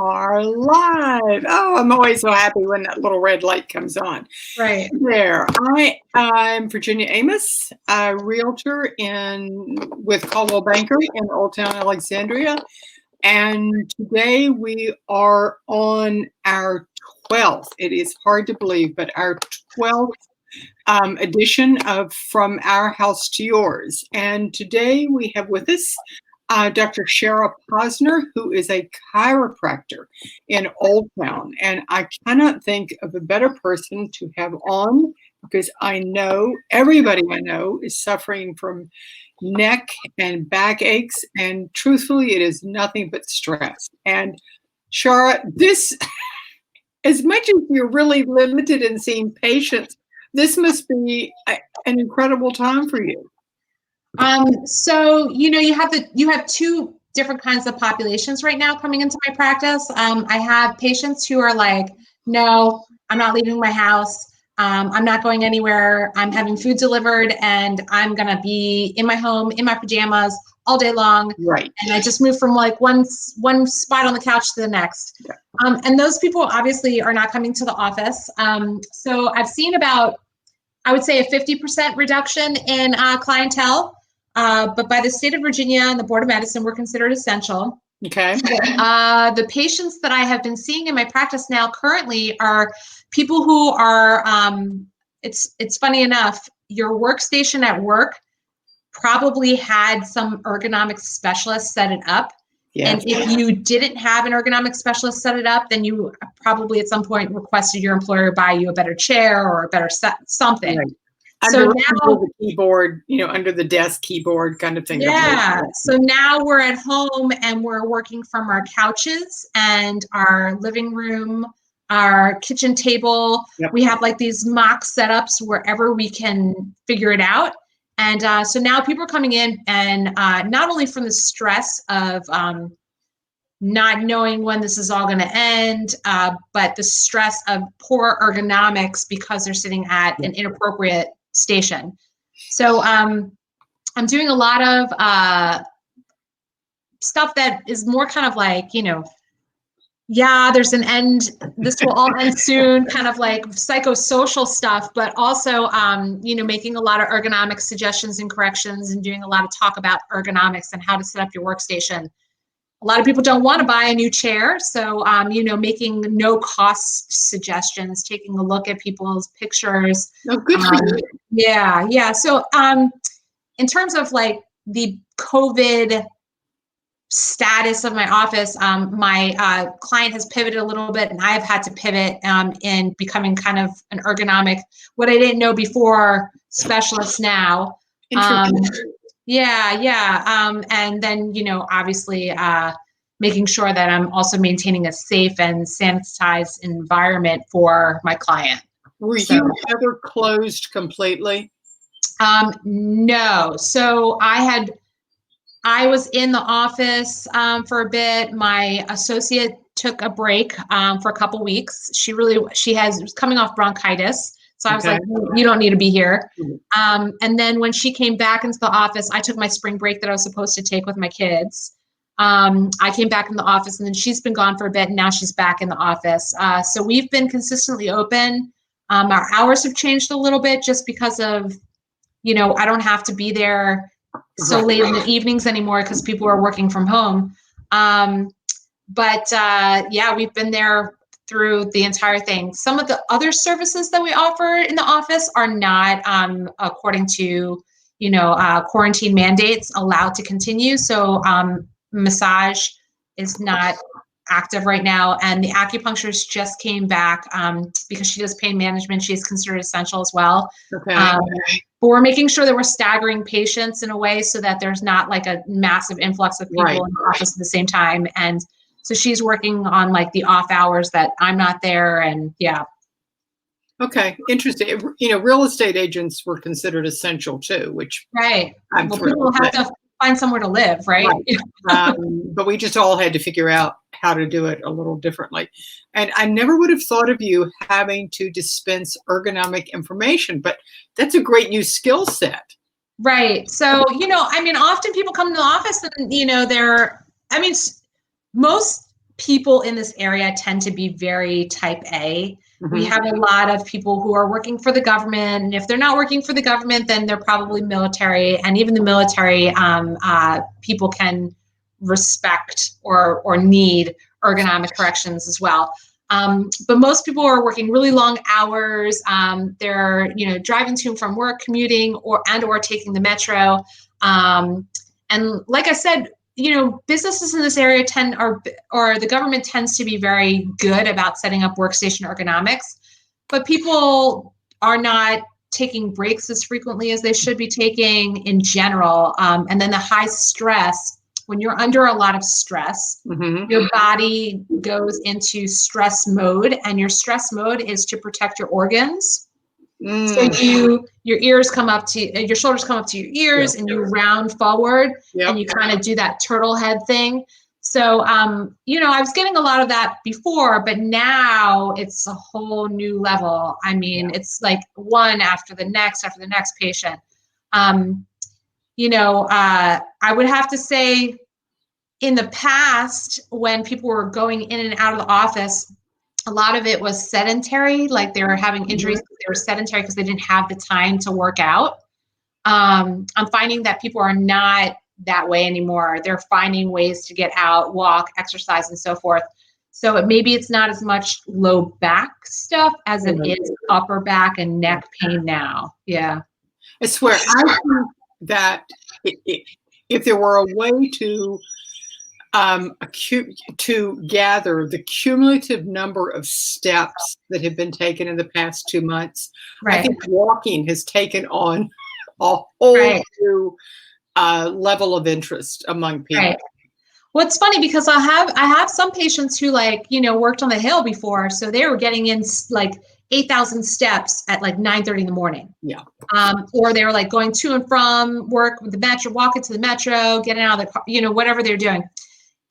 are live. Oh, I'm always so happy when that little red light comes on. Right. There. I'm Virginia Amos, a realtor with Caldwell Banker in Old Town Alexandria. And today we are on our 12th. It is hard to believe, but our 12th edition of From Our House to Yours. And today we have with us Dr. Shara Posner, who is a chiropractor in Old Town. And I cannot think of a better person to have on because I know everybody I know is suffering from neck and back aches. And truthfully, it is nothing but stress. And Shara, this, as much as you're really limited in seeing patients, this must be an incredible time for you. So, you have two different kinds of populations right now coming into my practice. I have patients who are like, no, I'm not leaving my house. I'm not going anywhere. I'm having food delivered and I'm going to be in my home, in my pajamas all day long. Right. And I just move from like one spot on the couch to the next. Yeah. And those people obviously are not coming to the office. So I've seen about, I would say, a 50% reduction in clientele. But by the state of Virginia and the Board of Medicine, we're considered essential. Okay. The patients that I have been seeing in my practice now currently are people who are, it's funny enough, your workstation at work probably had some ergonomic specialist set it up. Yes. And if you didn't have an ergonomic specialist set it up, then you probably at some point requested your employer buy you a better chair or a better something. Right. So under now the keyboard, under the desk keyboard kind of thing. Yeah. So now we're at home and we're working from our couches and our living room, our kitchen table. Yep. We have like these mock setups wherever we can figure it out. And so now people are coming in and not only from the stress of not knowing when this is all going to end, but the stress of poor ergonomics because they're sitting at an inappropriate station. So I'm doing a lot of stuff that is more kind of like, there's an end, this will all end soon, kind of like psychosocial stuff, but also, making a lot of ergonomic suggestions and corrections and doing a lot of talk about ergonomics and how to set up your workstation. A lot of people don't want to buy a new chair. So, making no cost suggestions, taking a look at people's pictures. Oh, good for you. Yeah. So, in terms of like the COVID status of my office, my client has pivoted a little bit and I've had to pivot in becoming kind of an ergonomic, what I didn't know before, specialist now. Yeah. And then, obviously making sure that I'm also maintaining a safe and sanitized environment for my client. Were you ever closed completely? No. So I was in the office for a bit. My associate took a break for a couple weeks. She was coming off bronchitis. So I was like, you don't need to be here. And then when she came back into the office, I took my spring break that I was supposed to take with my kids. I came back in the office and then she's been gone for a bit and now she's back in the office. So we've been consistently open. Our hours have changed a little bit just because of, I don't have to be there so late in the evenings anymore because people are working from home. But we've been there through the entire thing. Some of the other services that we offer in the office are not, according to, quarantine mandates, allowed to continue. So massage is not active right now. And the acupuncturist just came back because she does pain management. She is considered essential as well. Okay. But we're making sure that we're staggering patients in a way so that there's not like a massive influx of people in the office at the same time. And so she's working on like the off hours that I'm not there. And yeah. Okay. Interesting. Real estate agents were considered essential too, which people have to find somewhere to live, right? But we just all had to figure out how to do it a little differently. And I never would have thought of you having to dispense ergonomic information, but that's a great new skill set. Right. So, often people come to the office and, most people in this area tend to be very type A. We have a lot of people who are working for the government, and if they're not working for the government, then they're probably military. And even the military people can respect or need ergonomic corrections as well. But most people are working really long hours. They're driving to and from work, commuting, or taking the metro. And like I said, businesses in this area or the government tends to be very good about setting up workstation ergonomics, but people are not taking breaks as frequently as they should be taking in general. And then the high stress, when you're under a lot of stress, your body goes into stress mode, and your stress mode is to protect your organs. So your ears come up to your shoulders come up to your ears, and you round forward, and you kind of do that turtle head thing. So, I was getting a lot of that before, but now it's a whole new level. I mean, it's like one after the next patient. I would have to say, in the past, when people were going in and out of the office, a lot of it was sedentary, like they were having injuries. They were sedentary because they didn't have the time to work out. I'm finding that people are not that way anymore. They're finding ways to get out, walk, exercise, and so forth. So maybe it's not as much low back stuff as it is upper back and neck pain now. Yeah. I swear, I think that if there were a way to gather the cumulative number of steps that have been taken in the past 2 months, I think walking has taken on a whole new level of interest among people. Right. Well, it's funny because I have some patients who worked on the hill before, so they were getting in like 8,000 steps at like 9:30 in the morning. Yeah. Or they were like going to and from work with the metro, walking to the metro, getting out of the car, whatever they're doing.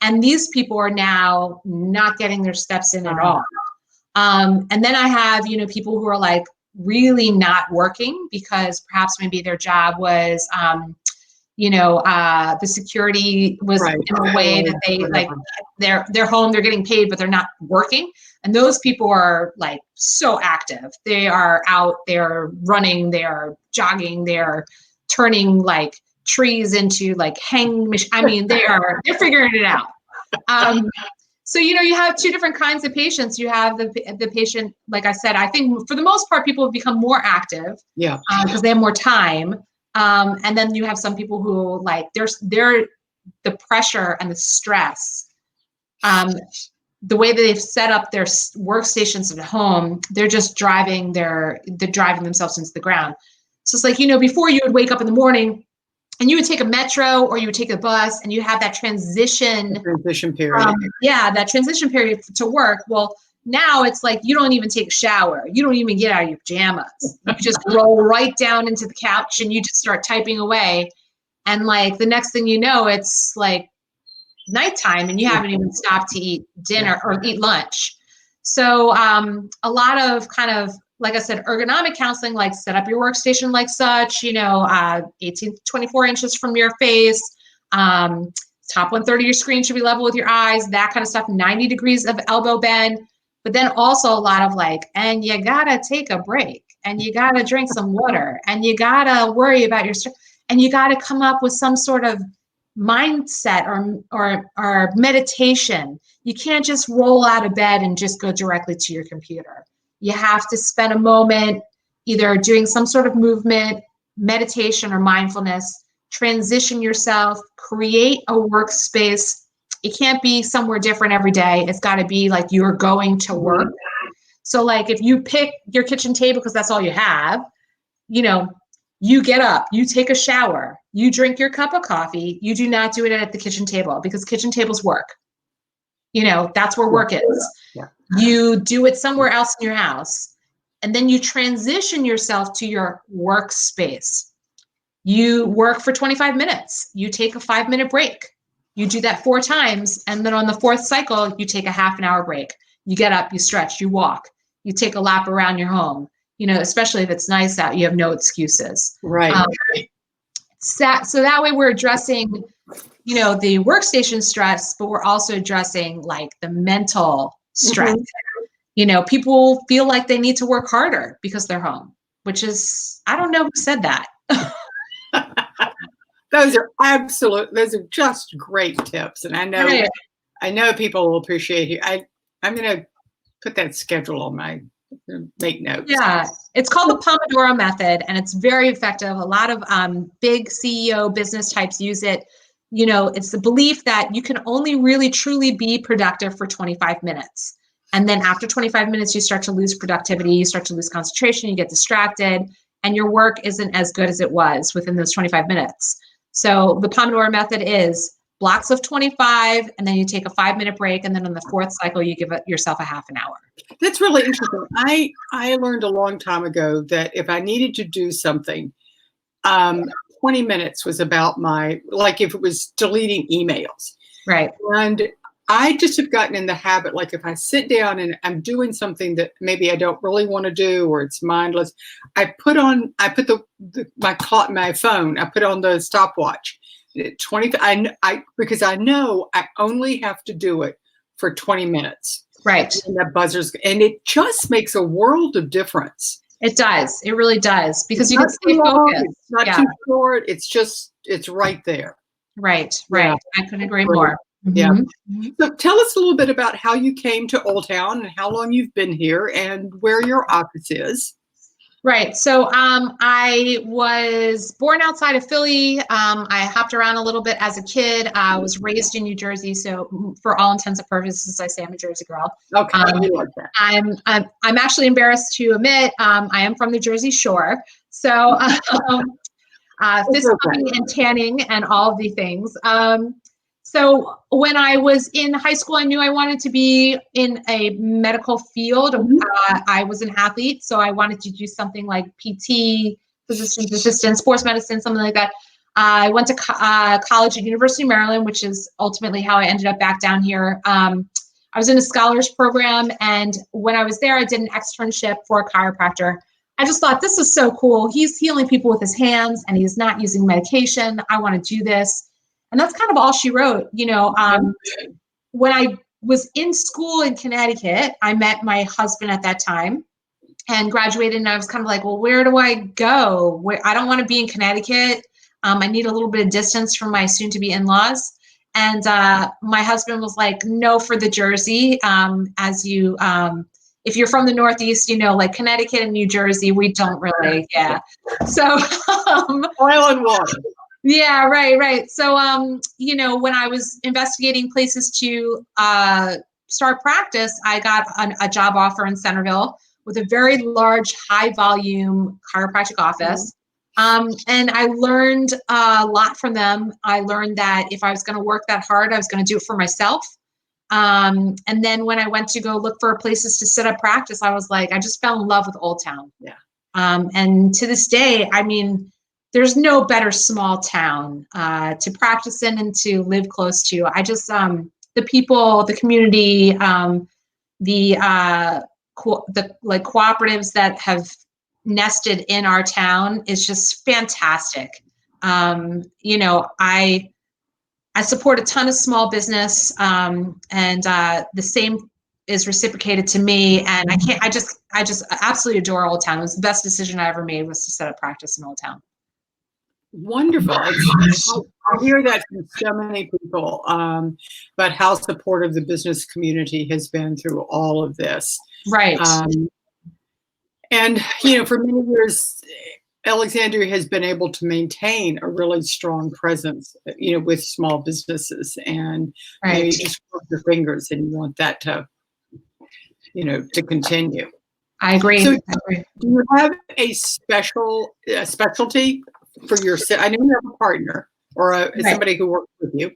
And these people are now not getting their steps in at all. And then I have, people who are like really not working because perhaps maybe their job was, the security was in a way that they they're home, they're getting paid, but they're not working. And those people are like so active. They are out, they're running, they're jogging, they're turning like trees into like hanging machines. I mean, they're figuring it out. So, you have two different kinds of patients. You have the patient, like I said, I think for the most part, people have become more active because they have more time. And then you have some people who like they're the pressure and the stress, the way that they've set up their workstations at home, they're just driving themselves into the ground. So it's like, before you would wake up in the morning and you would take a metro or you would take a bus and you have that transition period. That transition period to work. Well, now it's like you don't even take a shower. You don't even get out of your pajamas. You just roll right down into the couch and you just start typing away. And like the next thing you know, it's like nighttime and you haven't even stopped to eat dinner or eat lunch. So a lot of kind of, like I said, ergonomic counseling, like set up your workstation like such, 18 to 24 inches from your face, top 1/3 of your screen should be level with your eyes, that kind of stuff, 90 degrees of elbow bend. But then also a lot of like, and you gotta take a break, and you gotta drink some water, and you gotta worry about your stress, and you gotta come up with some sort of mindset or meditation. You can't just roll out of bed and just go directly to your computer. You have to spend a moment either doing some sort of movement, meditation, or mindfulness, transition yourself, create a workspace. It can't be somewhere different every day. It's got to be like you're going to work. So like if you pick your kitchen table because that's all you have, you get up, you take a shower, you drink your cup of coffee. You do not do it at the kitchen table because kitchen tables work. That's where work is. Yeah. You do it somewhere else in your house, and then you transition yourself to your workspace. You work for 25 minutes. You take a 5-minute break. You do that 4 times, and then on the 4th cycle, you take a half an hour break. You get up, you stretch, you walk, you take a lap around your home. Especially if it's nice out, you have no excuses. Right. So that way we're addressing, you know, the workstation stress, but we're also addressing like the mental stress. You know, people feel like they need to work harder because they're home, which is, I don't know who said that. Those are just great tips. And I know people will appreciate you. I'm going to put that schedule on my make notes. Yeah, it's called the Pomodoro method, and it's very effective. A lot of big CEO business types use it. You know, it's the belief that you can only really truly be productive for 25 minutes. And then after 25 minutes, you start to lose productivity, you start to lose concentration, you get distracted, and your work isn't as good as it was within those 25 minutes. So the Pomodoro method is blocks of 25, and then you take a 5-minute break, and then on the fourth cycle, you give yourself a half an hour. That's really interesting. I learned a long time ago that if I needed to do something, 20 minutes was about like if it was deleting emails. Right. And I just have gotten in the habit, like if I sit down and I'm doing something that maybe I don't really want to do or it's mindless, I put my phone, I put on the stopwatch. 20, because I know I only have to do it for 20 minutes. Right. And that buzzer's, and it just makes a world of difference. It does. It really does, because you can stay focused. It's not too short. It's right there. Right. Yeah. I couldn't agree more. Yeah. So tell us a little bit about how you came to Old Town and how long you've been here and where your office is. Right. So I was born outside of Philly. I hopped around a little bit as a kid. I was raised in New Jersey. So for all intents and purposes, I say I'm a Jersey girl. Okay. I like that. I'm actually embarrassed to admit I am from the Jersey Shore. So fist pumping and tanning and all of the things. So when I was in high school, I knew I wanted to be in a medical field. I was an athlete, so I wanted to do something like PT, physician's assistant, sports medicine, something like that. I went to college at University of Maryland, which is ultimately how I ended up back down here. I was in a scholars program, and when I was there, I did an externship for a chiropractor. I just thought, this is so cool. He's healing people with his hands, and he's not using medication. I want to do this. And that's kind of all she wrote. You know, when I was in school in Connecticut, I met my husband at that time and graduated. And I was kind of like, well, where do I go? I don't want to be in Connecticut. I need a little bit of distance from my soon to be in-laws. And my husband was like, no, for the Jersey. If you're from the Northeast, you know, like Connecticut and New Jersey, we don't really, yeah. So oil and water. Yeah, right. So, you know, when I was investigating places to start practice, I got a job offer in Centerville with a very large, high volume chiropractic office. And I learned a lot from them. I learned that if I was going to work that hard, I was going to do it for myself. And then when I went to go look for places to set up practice, I was like, I just fell in love with Old Town. Yeah. And to this day, I mean, there's no better small town to practice in and to live close to. I just, the people, the community, the cooperatives that have nested in our town is just fantastic. You know, I support a ton of small business, and the same is reciprocated to me. And I just absolutely adore Old Town. It was the best decision I ever made, was to set up practice in Old Town. Wonderful. I hear that from so many people, but how supportive the business community has been through all of this. Right. And, you know, for many years, Alexandria has been able to maintain a really strong presence, you know, with small businesses. And you know, you just cross your fingers and you want that to, you know, to continue. I agree. So, do you have a specialty for your? I know you have a partner or somebody who works with you.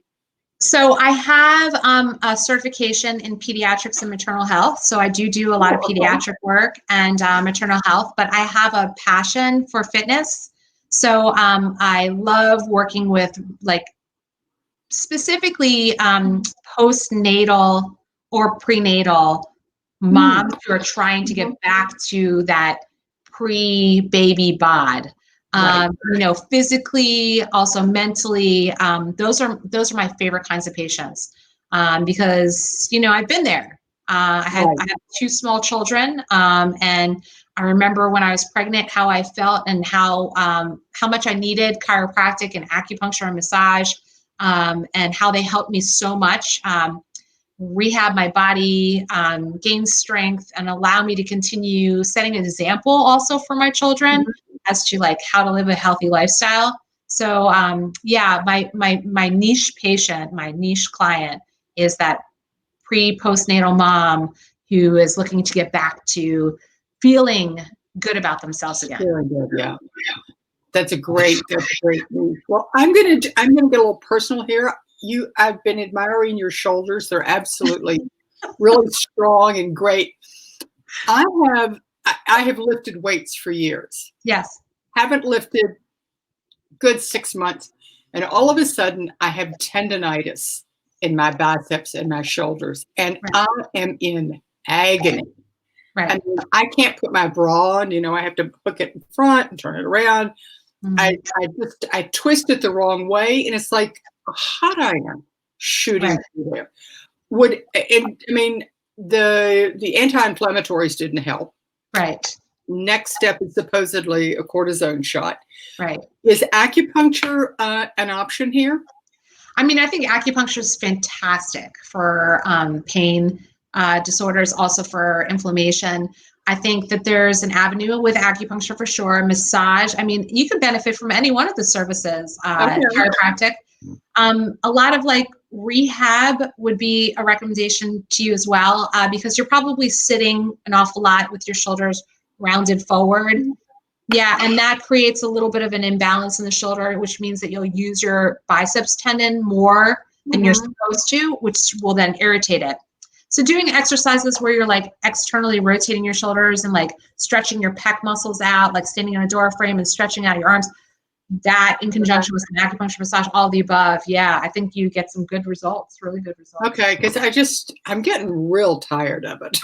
So I have a certification in pediatrics and maternal health. So I do a lot of pediatric work and maternal health, but I have a passion for fitness. So I love working with, like, specifically postnatal or prenatal moms who are trying to get back to that pre-baby bod. Right. Physically, also mentally. Those are my favorite kinds of patients, because I've been there. I have two small children, and I remember when I was pregnant how I felt and how much I needed chiropractic and acupuncture and massage, and how they helped me so much. Rehab my body, gain strength, and allow me to continue setting an example also for my children as to like how to live a healthy lifestyle. So my niche patient, my niche client is that postnatal mom who is looking to get back to feeling good about themselves again. Very good. Yeah. That's a great move. Well, I'm gonna get a little personal here. I've been admiring your shoulders. They're absolutely really strong and great. I have lifted weights for years. Yes. Haven't lifted good 6 months. And all of a sudden I have tendonitis in my biceps and my shoulders. And I am in agony. Right. I mean, I can't put my bra on, I have to hook it in front and turn it around. I twist it the wrong way, and it's like a hot iron shooting through there. The anti-inflammatories didn't help. Right. Next step is supposedly a cortisone shot. Right. Is acupuncture an option here? I mean, I think acupuncture is fantastic for pain disorders, also for inflammation. I think that there's an avenue with acupuncture for sure. Massage. I mean, you can benefit from any one of the services. Chiropractic. A lot of like rehab would be a recommendation to you as well, because you're probably sitting an awful lot with your shoulders rounded forward. Yeah, and that creates a little bit of an imbalance in the shoulder, which means that you'll use your biceps tendon more than you're supposed to, which will then irritate it. So doing exercises where you're like externally rotating your shoulders and like stretching your pec muscles out, like standing on a door frame and stretching out your arms, that in conjunction with an acupuncture massage, all the above. Yeah, I think you get some good results, really good results. Okay, because I'm getting real tired of it.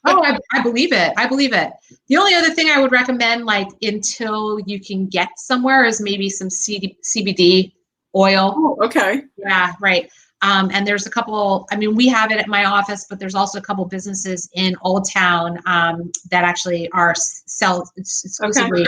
Oh, I believe it. I believe it. The only other thing I would recommend, like until you can get somewhere, is maybe some CBD oil. Oh, okay. Yeah, right. And there's a couple, I mean, we have it at my office, but there's also a couple businesses in Old Town that actually sell exclusively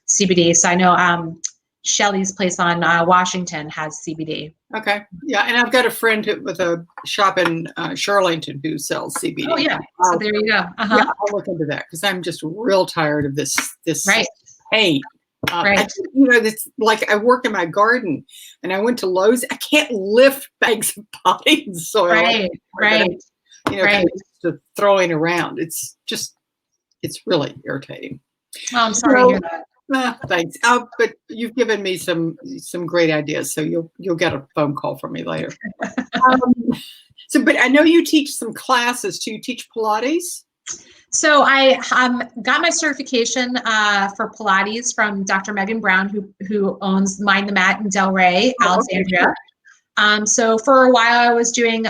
CBD. So I know Shelly's place on Washington has CBD. Okay. Yeah. And I've got a friend with a shop in Shirlington who sells CBD. Oh, yeah. So there you go. Yeah, I'll look into that because I'm just real tired of this pain. It's like I work in my garden and I went to Lowe's. I can't lift bags of potting soil. Right. To throwing around. It's really irritating. Oh, I'm sorry to hear that. Thanks. But you've given me some great ideas, so you'll get a phone call from me later. But I know you teach some classes too. You teach Pilates? So I got my certification for Pilates from Dr. Megan Brown, who owns Mind the Mat in Delray, Alexandria. So for a while I was doing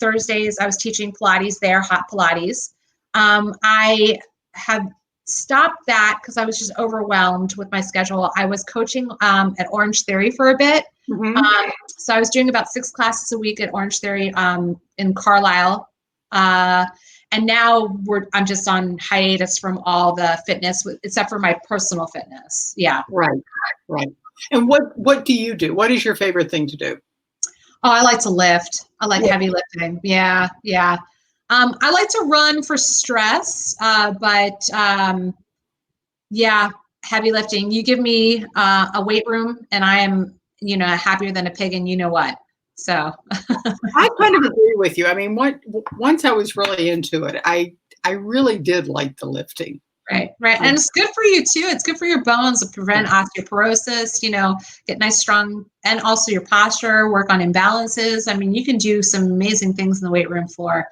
Thursdays, I was teaching Pilates there, hot Pilates. I have stopped that because I was just overwhelmed with my schedule. I was coaching at Orange Theory for a bit. So I was doing about 6 classes a week at Orange Theory in Carlisle. And now I'm just on hiatus from all the fitness, except for my personal fitness. Yeah. Right. And what do you do? What is your favorite thing to do? Oh, I like to lift. I like heavy lifting. Yeah. I like to run for stress, but heavy lifting. You give me a weight room and I am, happier than a pig and you know what. So I kind of agree with you. I mean, once I was really into it, I really did like the lifting. Right. And it's good for you too. It's good for your bones to prevent osteoporosis, get nice, strong, and also your posture, work on imbalances. I mean, you can do some amazing things in the weight room floor,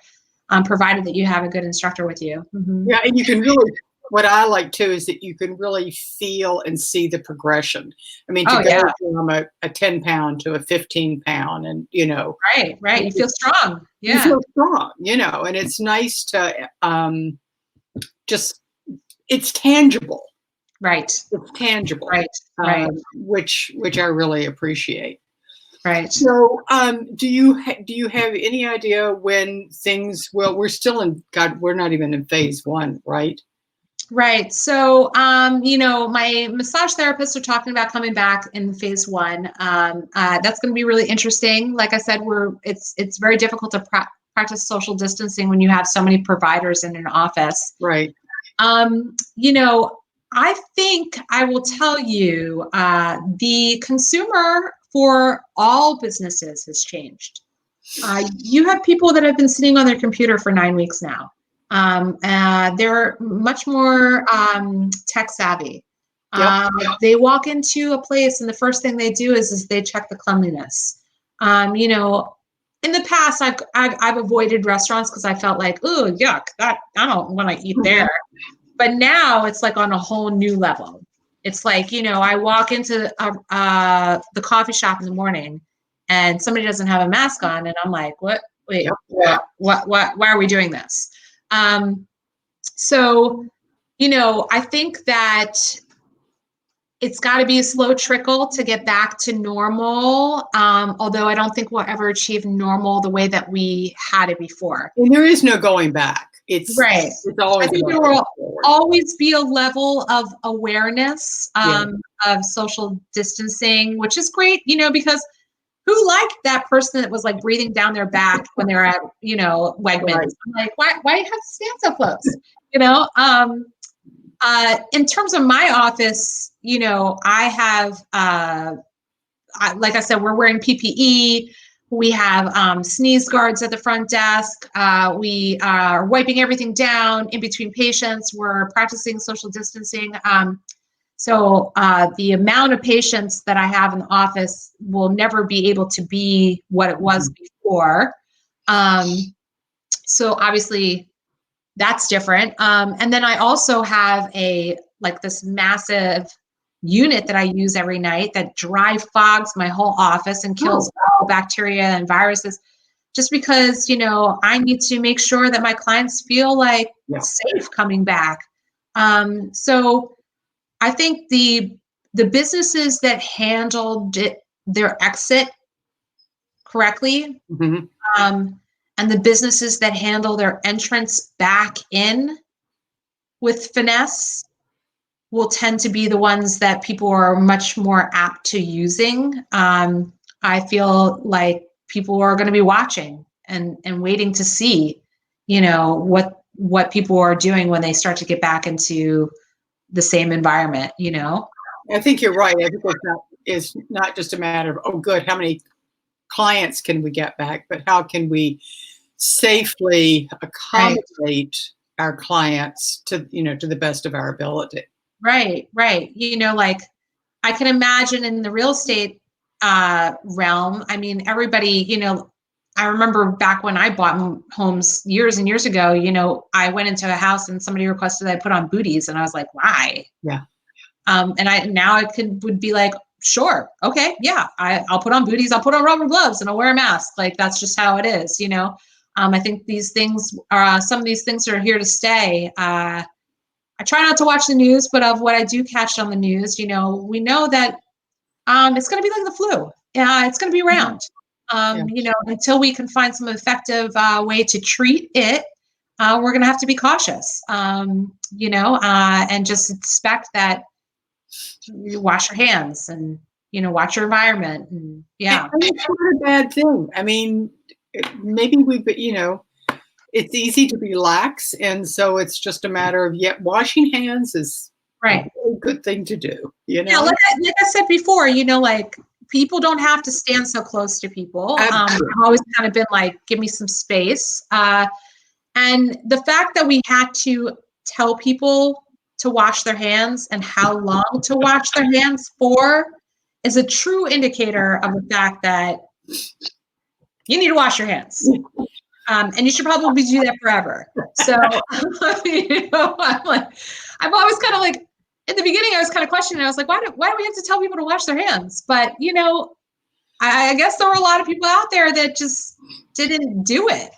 provided that you have a good instructor with you. Yeah. And you can really, what I like too, is that you can really feel and see the progression. I mean, to go from a 10 pound to a 15 pound and, Right. You feel strong. Yeah. You feel strong, and it's nice to it's tangible. Right. It's tangible, Right. Right. which I really appreciate. Right. So, do you have any idea when things? Well, we're still in. God, we're not even in phase one, right? Right. So, my massage therapists are talking about coming back in phase one. That's going to be really interesting. Like I said, it's very difficult to practice social distancing when you have so many providers in an office. Right. I think I will tell you, the consumer for all businesses has changed. You have people that have been sitting on their computer for 9 weeks now. They're much more tech savvy. Yep. They walk into a place and the first thing they do is they check the cleanliness. In the past, I've avoided restaurants because I felt like, oh, yuck, that I don't want to eat there. But now it's like on a whole new level. It's like, I walk into the coffee shop in the morning and somebody doesn't have a mask on and I'm like, what? Wait, Yep. what, why are we doing this? So, I think that it's got to be a slow trickle to get back to normal. Although I don't think we'll ever achieve normal the way that we had it before. And there is no going back. It's right. It's always. I think there will always be a level of awareness of social distancing, which is great, because who liked that person that was like breathing down their back when they're at, Wegmans? Right. I'm like, why you have to stand so close? In terms of my office, I have, like I said, we're wearing PPE. We have sneeze guards at the front desk. We are wiping everything down in between patients. We're practicing social distancing. So the amount of patients that I have in the office will never be able to be what it was before. So obviously that's different. And then I also have this massive unit that I use every night that dry fogs my whole office and kills all bacteria and viruses, just because, I need to make sure that my clients feel like safe coming back. So I think the businesses that handled their exit correctly, and the businesses that handle their entrance back in with finesse will tend to be the ones that people are much more apt to using. I feel like people are going to be watching and waiting to see, what people are doing when they start to get back into the same environment, I think you're right. I think it's not just a matter of, oh, good, how many clients can we get back, but how can we safely accommodate our clients to the best of our ability. Right. Like I can imagine in the real estate realm, I mean, everybody, I remember back when I bought homes years and years ago, I went into a house and somebody requested that I put on booties and I was like, why? Yeah. And I would be like, sure. Okay. Yeah. I'll put on booties. I'll put on rubber gloves and I'll wear a mask. Like, that's just how it is, I think these things are, some of these things are here to stay. I try not to watch the news, but of what I do catch on the news, we know that it's going to be like the flu. It's going to be around. Until we can find some effective way to treat it, we're going to have to be cautious, and just expect that you wash your hands and, watch your environment. And it's not a bad thing. I mean, maybe it's easy to be lax. And so it's just a matter of, washing hands is a really good thing to do. Yeah, like I said before, like people don't have to stand so close to people. I've always kind of been like, give me some space. And the fact that we had to tell people to wash their hands and how long to wash their hands for is a true indicator of the fact that you need to wash your hands. And you should probably do that forever. So, I'm like, I've always kind of like, in the beginning, I was kind of questioning. I was like, why do we have to tell people to wash their hands? But, I guess there were a lot of people out there that just didn't do it,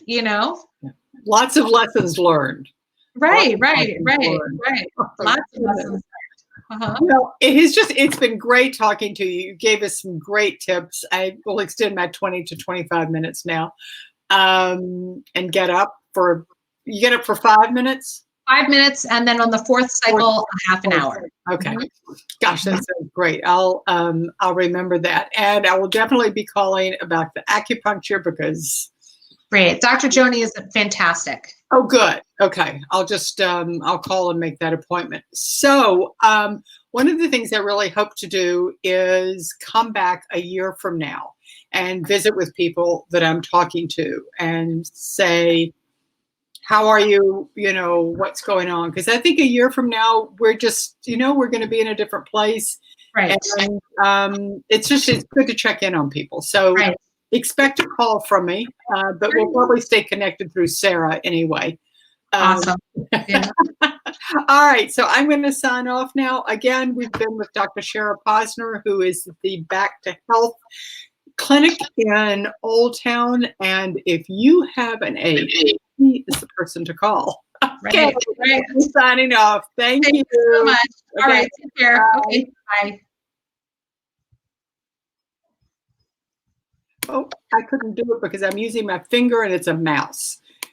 Lots of lessons learned. Right. Lots of lessons learned. Well, it's been great talking to you. You gave us some great tips. I will extend my 20 to 25 minutes now. And you get up for 5 minutes? 5 minutes, and then on the fourth cycle, a half an hour. Okay. Gosh, that sounds great. I'll remember that. And I will definitely be calling about the acupuncture because Great. Dr. Joni is fantastic. oh, good. Okay. I'll just, I'll call and make that appointment. So, one of the things I really hope to do is come back a year from now and visit with people that I'm talking to and say, how are you? You know, what's going on? Because I think a year from now, we're just, we're going to be in a different place. Right. And it's good to check in on people. So, Right. expect a call from me, but we'll probably stay connected through Sarah anyway. Awesome. Yeah. All right, so I'm going to sign off now. Again, we've been with Dr. Shara Posner, who is the Back to Health Clinic in Old Town. And if you have an ache, he is the person to call. Okay, right. I'm signing off. Thank you so much. Okay. All right, take care. Bye. Okay, bye. Oh, I couldn't do it because I'm using my finger and it's a mouse.